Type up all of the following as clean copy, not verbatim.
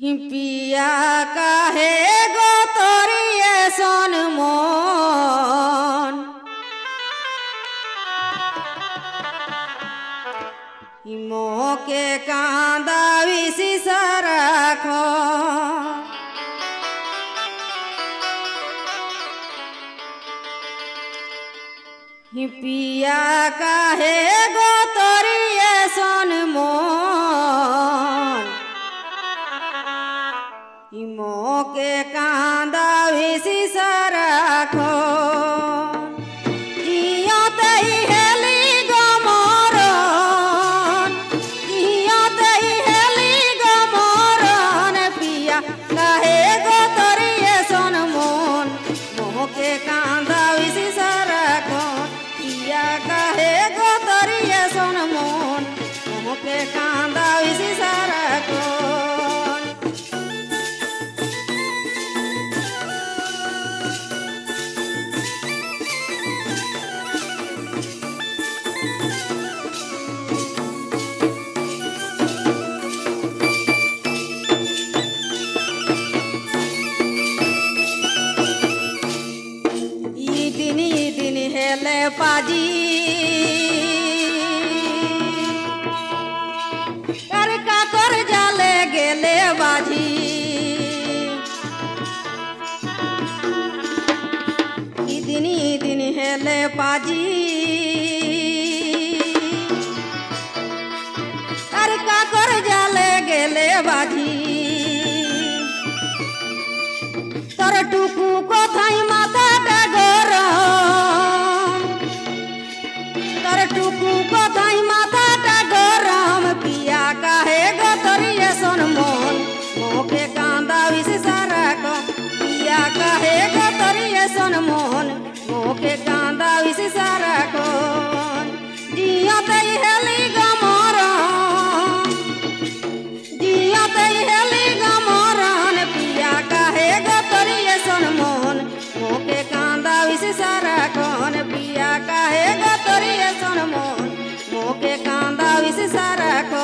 पिया काहे गो तोरिए सन मन मोके कांदा विसी सराख पिया काहे गो तोरिए सन मन मोके कांदा विसी सराख के कांदा विसी सराख ई दिन हेले पाजी गेले बाजी ई दिन हेले पाजी अरे का कर जाले गेले बाजी तोर टुकु कोथाई माथा गरम तोर टुकु कोथाई माथा गरम पिया काहे गो तोरिए सन मन मोके कांदा विसी सराख पिया काहे गो तोरिए सन मन मोके कांदा विसी सराख जियते हेली गमरन पिया काहे गो तोरिए सन मन मोके कांदा विसी सराख पिया काहे गो तोरिए सन मन मोके कांदा विसी सराख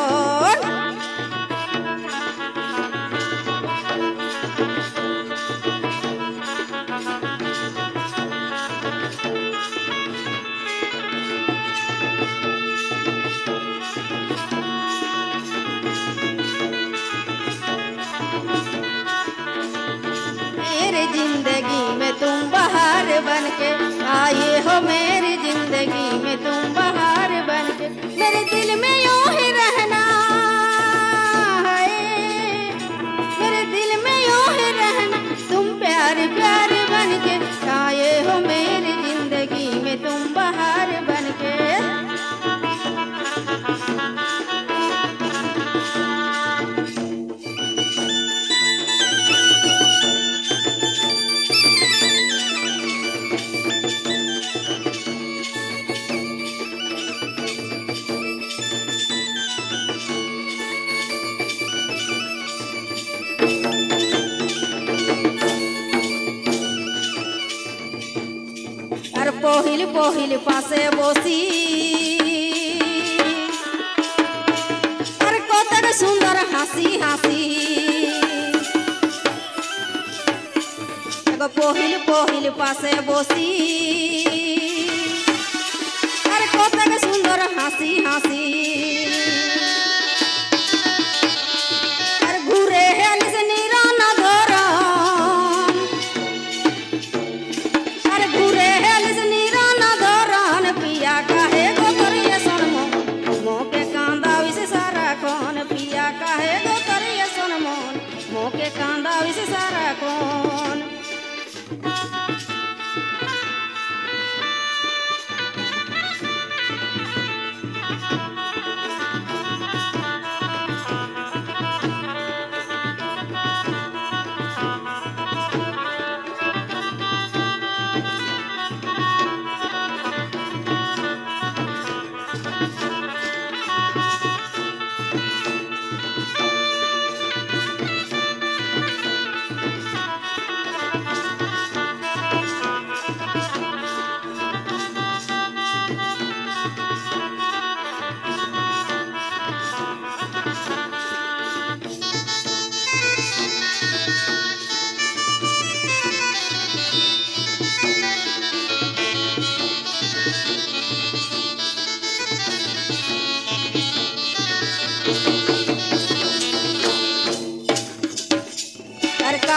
जिंदगी में तुम बहार बनके आए हो मेरी जिंदगी में तुम बहार बनके मेरे दिल में यूं ही रहना है मेरे दिल में यूं ही रहना तुम प्यार प्यार बनके आए हो मेरी जिंदगी में तुम बहार बनके पहिल पहिल पासे बसी अरे कतक सुंदर हासी हासी पहिल पहिल पासे बसी अरे कतक सुंदर हासी हासी मोके कांदा विसी सराख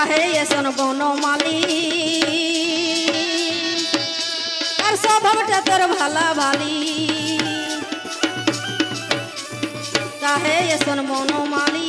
কাহে এসন বনমালী আর স্বভাবটা তোর ভালা ভালি কাহে এসন বনমালী